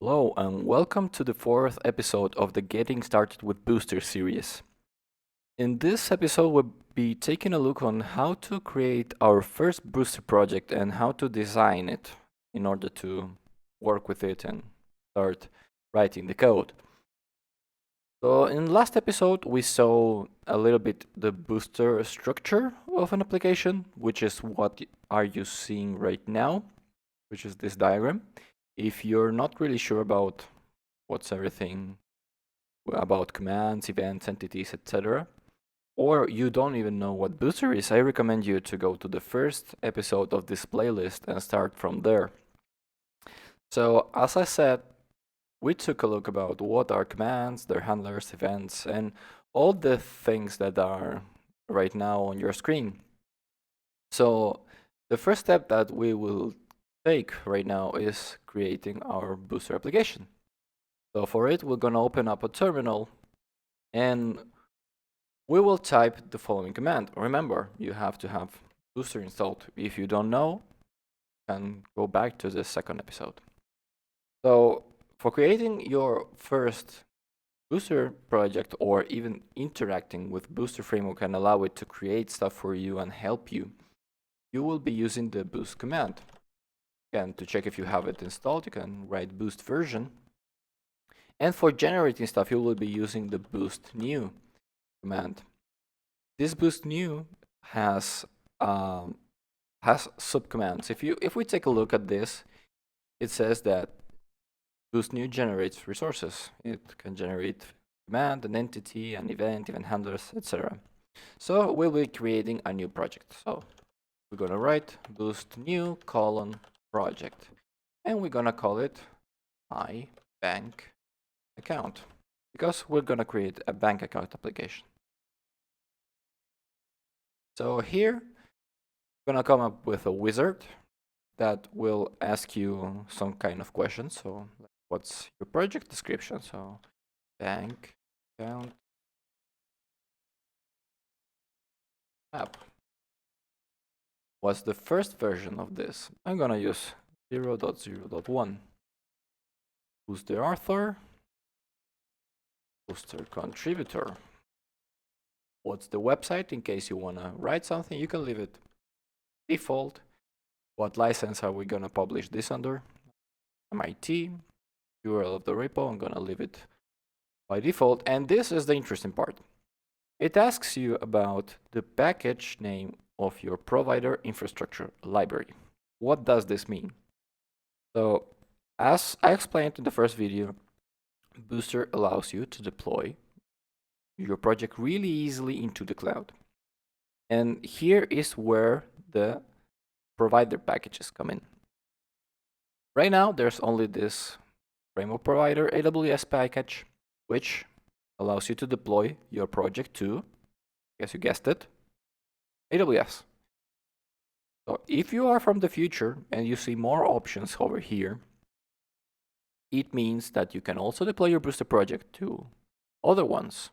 Hello, and welcome to the fourth episode of the Getting Started with Booster series. In this episode, we'll be taking a look on how to create our first booster project and how to design it in order to work with it and start writing the code. So, in the last episode, we saw a little bit the booster structure of an application, which is what are you seeing right now, which is this diagram. If you're not really sure about what's everything about commands, events, entities, etc., or you don't even know what Booster is, I recommend you to go to the first episode of this playlist and start from there. So, as I said, we took a look about what are commands, their handlers, events, and all the things that are right now on your screen. So, the first step that we will take right now is creating our Booster application. So for it, we're going to open up a terminal and we will type the following command. Remember, you have to have Booster installed. If you don't know, you can go back to the second episode. So for creating your first Booster project or even interacting with Booster Framework and allow it to create stuff for you and help you, you will be using the boost command. Again, to check if you have it installed, you can write boost version. And for generating stuff, you will be using the boost new command. This boost new has subcommands. If we take a look at this, it says that boost new generates resources. It can generate command, an entity, an event handlers, etc. So we'll be creating a new project. So we're gonna write boost new project, and we're gonna call it my bank account because we're gonna create a bank account application. So here, I'm gonna come up with a wizard that will ask you some kind of question. So what's your project description? So bank account app. What's the first version of this? I'm gonna use 0.0.1. Who's the author? Who's the contributor? What's the website? In case you wanna write something, you can leave it default. What license are we gonna publish this under? MIT. URL of the repo, I'm gonna leave it by default. And this is the interesting part. It asks you about the package name of your provider infrastructure library. What does this mean? So, as I explained in the first video, Booster allows you to deploy your project really easily into the cloud. And here is where the provider packages come in. Right now, there's only this framework provider AWS package, which allows you to deploy your project to, guess you guessed it, AWS. So if you are from the future and you see more options over here, it means that you can also deploy your Booster project to other ones.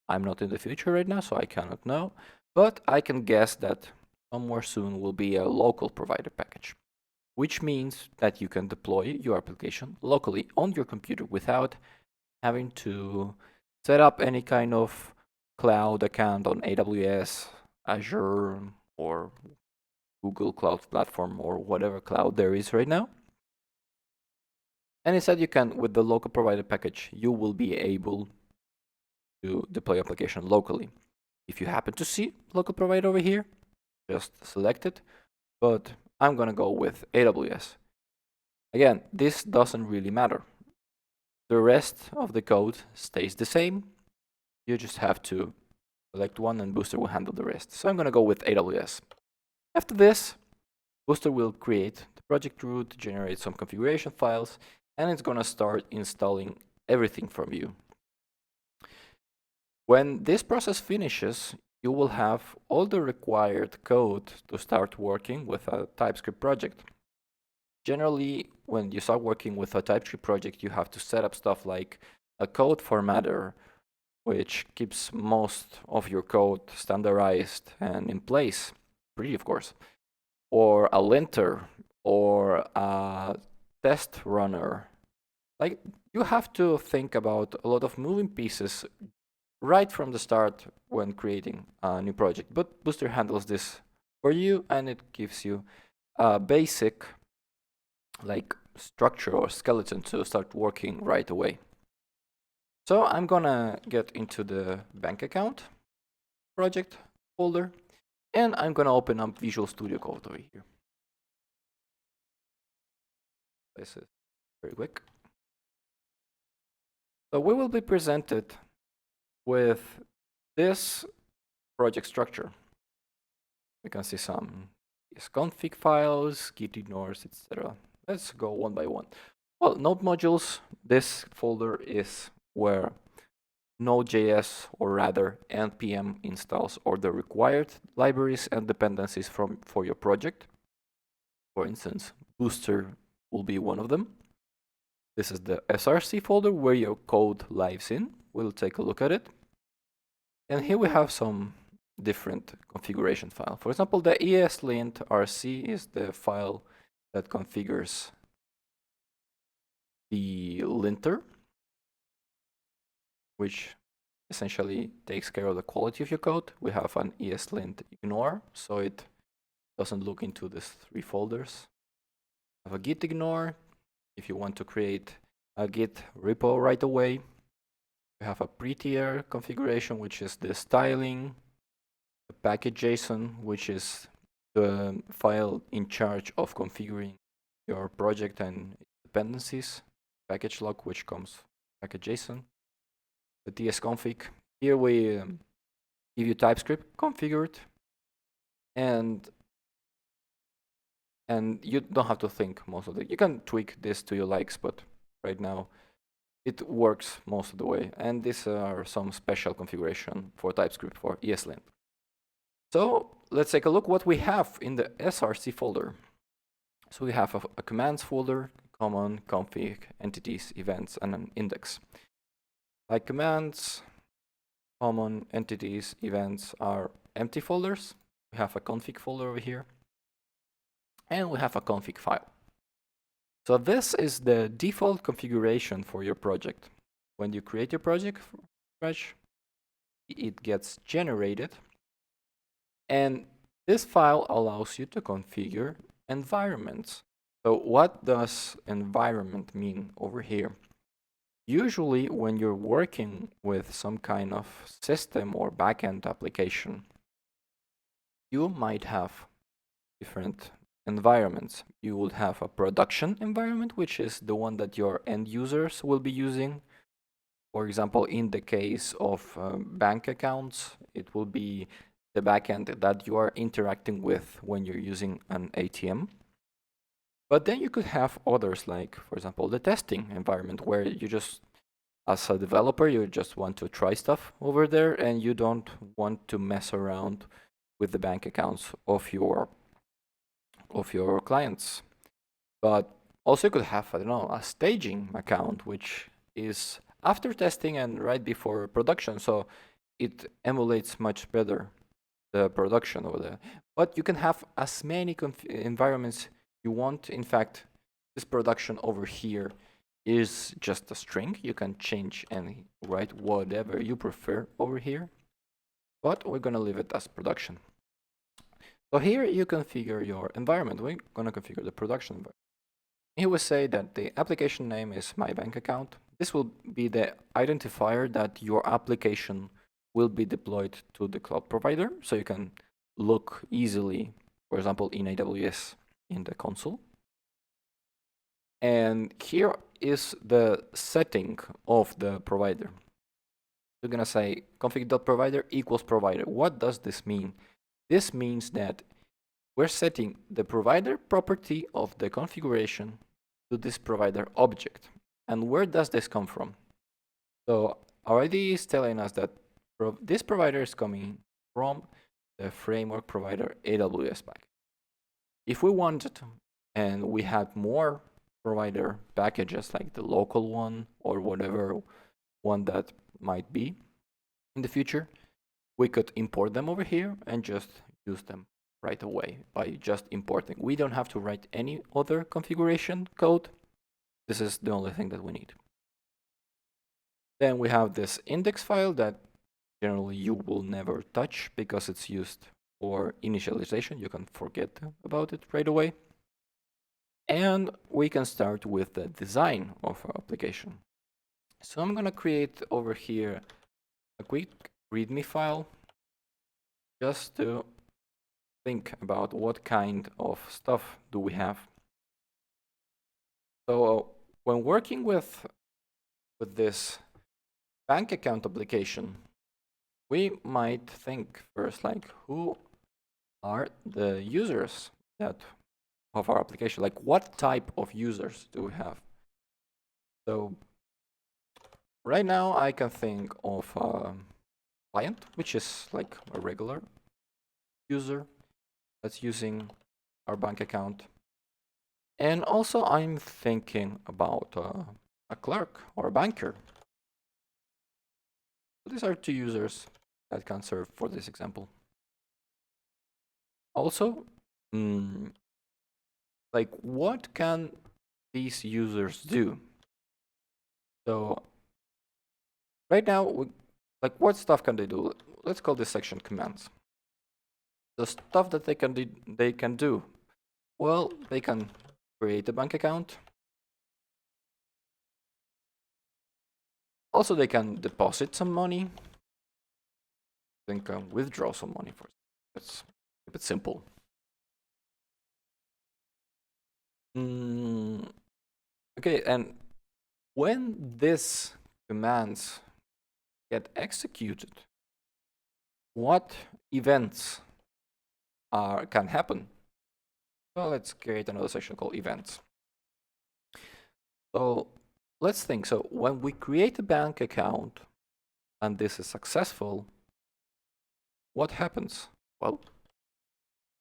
I'm not in the future right now, so I cannot know, but I can guess that somewhere soon will be a local provider package, which means that you can deploy your application locally on your computer without having to set up any kind of cloud account on AWS, Azure, or Google Cloud Platform, or whatever cloud there is right now. And instead, you can, with the local provider package, you will be able to deploy application locally. If you happen to see local provider over here, just select it. But I'm gonna go with AWS. Again, this doesn't really matter. The rest of the code stays the same. You just have to select one and Booster will handle the rest. So I'm gonna go with AWS. After this, Booster will create the project root, generate some configuration files, and it's gonna start installing everything from you. When this process finishes, you will have all the required code to start working with a TypeScript project. Generally, when you start working with a TypeScript project, you have to set up stuff like a code formatter, which keeps most of your code standardized and in place, pretty of course, or a linter, or a test runner, like you have to think about a lot of moving pieces right from the start when creating a new project. But Booster handles this for you, and it gives you a basic like structure or skeleton to start working right away. So I'm gonna get into the bank account project folder, and I'm gonna open up Visual Studio Code over here. This is very quick. So we will be presented with this project structure. We can see some config files, git ignores, etc. Let's go one by one. Well, node modules, this folder is where Node.js, or rather npm, installs all the required libraries and dependencies for your project. For instance, Booster will be one of them. This is the src folder where your code lives in. We'll take a look at it. And here we have some different configuration file. For example, the ESLint rc is the file that configures the linter, which essentially takes care of the quality of your code. We have an ESLint ignore, so it doesn't look into these three folders. We have a git ignore if you want to create a git repo right away. We have a prettier configuration, which is the styling, the package.json, which is the file in charge of configuring your project and dependencies, package log, which comes package.json, the tsconfig. Here we give you TypeScript configured, and you don't have to think most of it. You can tweak this to your likes, but right now it works most of the way. And these are some special configuration for TypeScript for ESLint. So let's take a look what we have in the src folder. So we have a commands folder, common, config, entities, events, and an index. Like commands, common, entities, events are empty folders. We have a config folder over here, and we have a config file. So this is the default configuration for your project. When you create your project from scratch, it gets generated, and this file allows you to configure environments. So what does environment mean over here? Usually when you're working with some kind of system or backend application, you might have different environments. You would have a production environment, which is the one that your end users will be using. For example, in the case of bank accounts, it will be the backend that you are interacting with when you're using an ATM. But then you could have others, like, for example, the testing environment, where you just, as a developer, you just want to try stuff over there, and you don't want to mess around with the bank accounts of your clients. But also you could have, I don't know, a staging account, which is after testing and right before production, so it emulates much better the production over there. But you can have as many environments you want. In fact, this production over here is just a string. You can change and write whatever you prefer over here, but we're gonna leave it as production. So here you configure your environment. We're gonna configure the production environment. Here we say that the application name is my bank account. This will be the identifier that your application will be deployed to the cloud provider, so you can look easily, for example, in AWS in the console. And here is the setting of the provider. You're gonna say config.provider equals provider. What does this mean? This means that we're setting the provider property of the configuration to this provider object. And where does this come from? So our IDE is telling us that this provider is coming from the framework provider AWS package. If we wanted, and we had more provider packages like the local one or whatever one that might be in the future, we could import them over here and just use them right away by just importing. We don't have to write any other configuration code. This is the only thing that we need. Then we have this index file that generally you will never touch because it's used for initialization. You can forget about it right away. And we can start with the design of our application. So I'm going to create over here a quick README file just to think about what kind of stuff do we have. So when working with this bank account application, we might think first, like, who are the users that of our application? Like, what type of users do we have? So right now I can think of a client, which is like a regular user that's using our bank account. And also I'm thinking about a clerk or a banker. So these are two users that can serve for this example. Also, like, what can these users do? So right now, like, what stuff can they do? Let's call this section commands. The stuff that they can do. Well, they can create a bank account. Also, they can deposit some money. They can withdraw some money for. Let's keep it simple. Okay, and when these commands get executed, what events can happen? Well, let's create another section called events. So let's think. So when we create a bank account and this is successful, what happens? Well,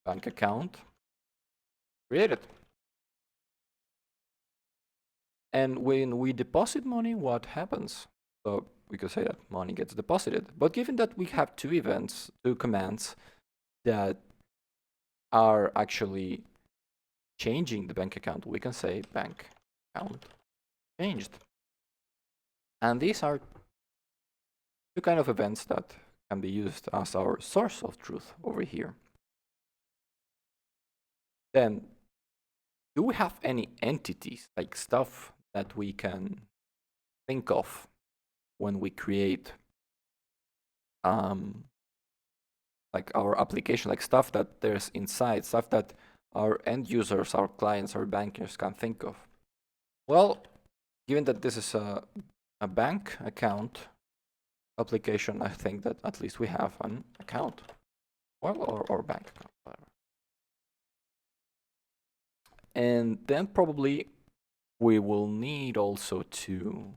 bank account created. And when we deposit money, what happens? So we could say that money gets deposited. But given that we have two commands that are actually changing the bank account, we can say bank account changed. And these are two kind of events that can be used as our source of truth over here. Then, do we have any entities, like stuff that we can think of when we create like our application, like stuff that there's inside, stuff that our end users, our clients, our bankers can think of? Well, given that this is a bank account application, I think that at least we have an account, or bank account, whatever. And then probably we will need also to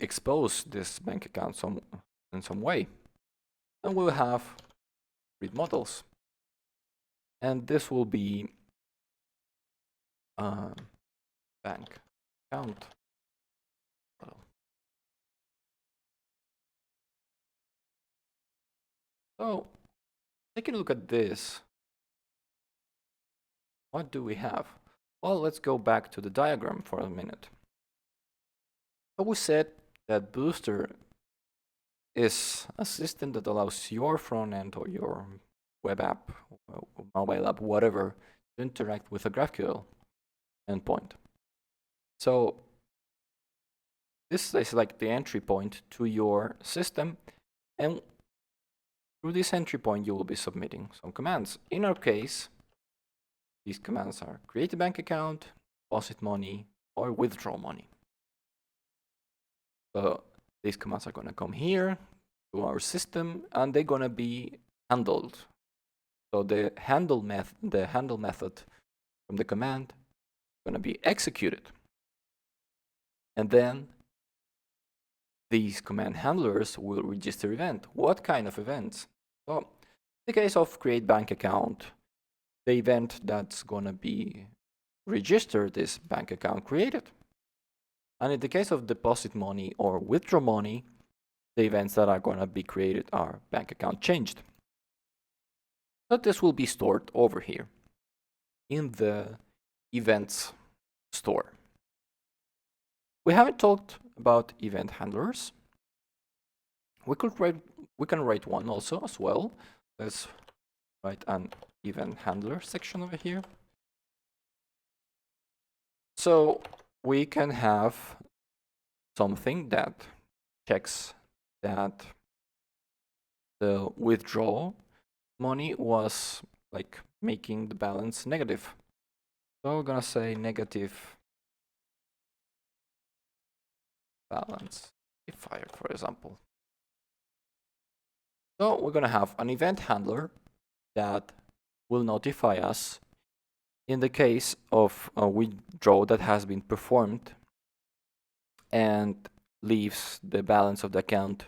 expose this bank account in some way. And we'll have read models. And this will be bank account. So taking a look at this, what do we have? Well, let's go back to the diagram for a minute. So we said that Booster is a system that allows your front end or your web app, mobile app, whatever, to interact with a GraphQL endpoint. So this is like the entry point to your system, and through this entry point you will be submitting some commands. In our case, these commands are create a bank account, deposit money, or withdraw money. So these commands are going to come here to our system, and they're going to be handled. So the handle method from the command is going to be executed. And then these command handlers will register event. What kind of events? So in the case of create bank account, the event that's going to be registered is bank account created. And in the case of deposit money or withdraw money, the events that are going to be created are bank account changed. But this will be stored over here in the events store. We haven't talked about event handlers. We can write one also as well. Let's write an event handler section over here. So we can have something that checks that the withdraw money was like making the balance negative. So we're gonna say negative balance fire, for example. So we're gonna have an event handler that will notify us in the case of a withdraw that has been performed and leaves the balance of the account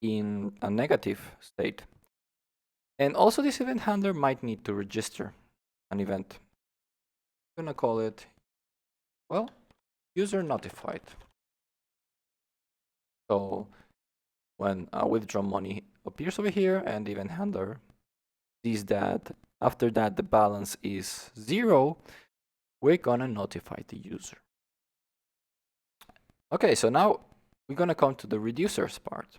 in a negative state. And also this event handler might need to register an event. I'm gonna call it, well, user notified. So when a withdraw money appears over here and the event handler sees that after that the balance is 0, we're gonna notify the user. Okay, so now we're gonna come to the reducers part,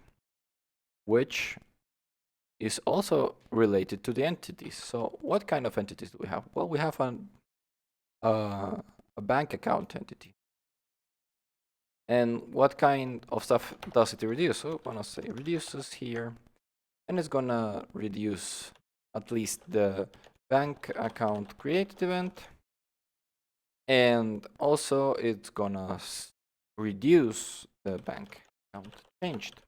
which is also related to the entities. So what kind of entities do we have? Well, we have a bank account entity. And what kind of stuff does it reduce? So I'm gonna say reduces here, and it's gonna reduce at least the bank account created event, and also it's gonna reduce the bank account changed.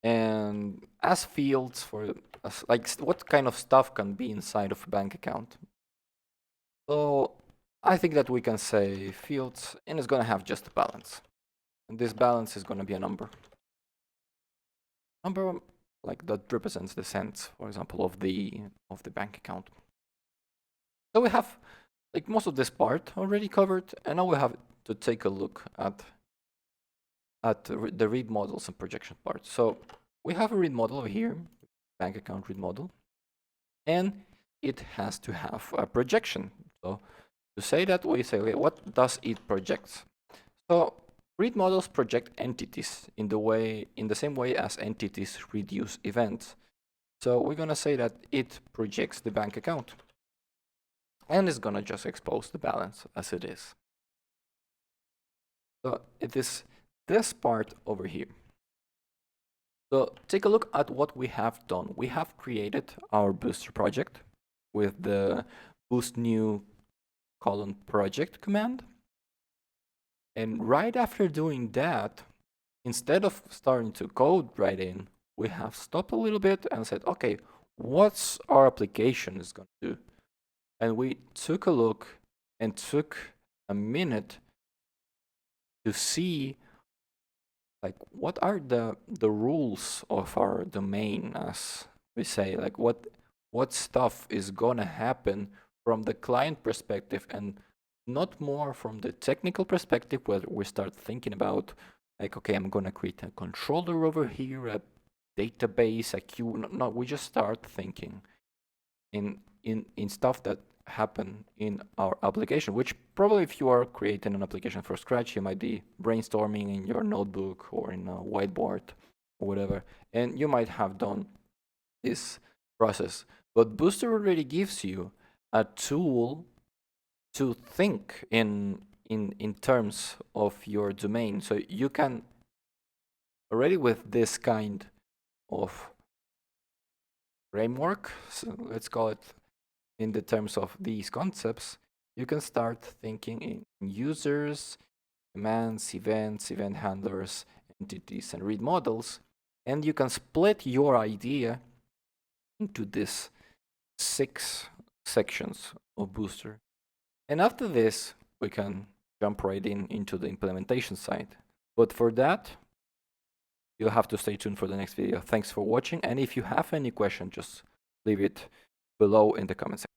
And as fields for like what kind of stuff can be inside of a bank account. So I think that we can say fields, and it's gonna have just a balance, and this balance is gonna be a number like that represents the cents, for example, of the bank account. So we have like most of this part already covered, and now we have to take a look at the read models and projection part. So we have a read model over here, bank account read model, and it has to have a projection. So to say that, we say, okay, what does it project? So read models project entities in the same way as entities reduce events. So we're gonna say that it projects the bank account, and it's gonna just expose the balance as it is. So it is this part over here. So take a look at what we have done. We have created our booster project with the boost new :project command. And right after doing that, instead of starting to code right in, we have stopped a little bit and said, okay, what's our application is going to do? And we took a look and took a minute to see like what are the rules of our domain, as we say, like what stuff is gonna happen from the client perspective, and not more from the technical perspective, where we start thinking about like, okay, I'm gonna create a controller over here, a database, a queue. No, we just start thinking in stuff that happen in our application, which probably if you are creating an application from scratch, you might be brainstorming in your notebook or in a whiteboard or whatever, and you might have done this process. But Booster already gives you a tool to think in terms of your domain. So you can already, with this kind of framework, so let's call it, in the terms of these concepts, you can start thinking in users, commands, events, event handlers, entities, and read models. And you can split your idea into these 6 sections of Booster. And after this, we can jump right into the implementation side. But for that, you'll have to stay tuned for the next video. Thanks for watching. And if you have any question, just leave it below in the comment section.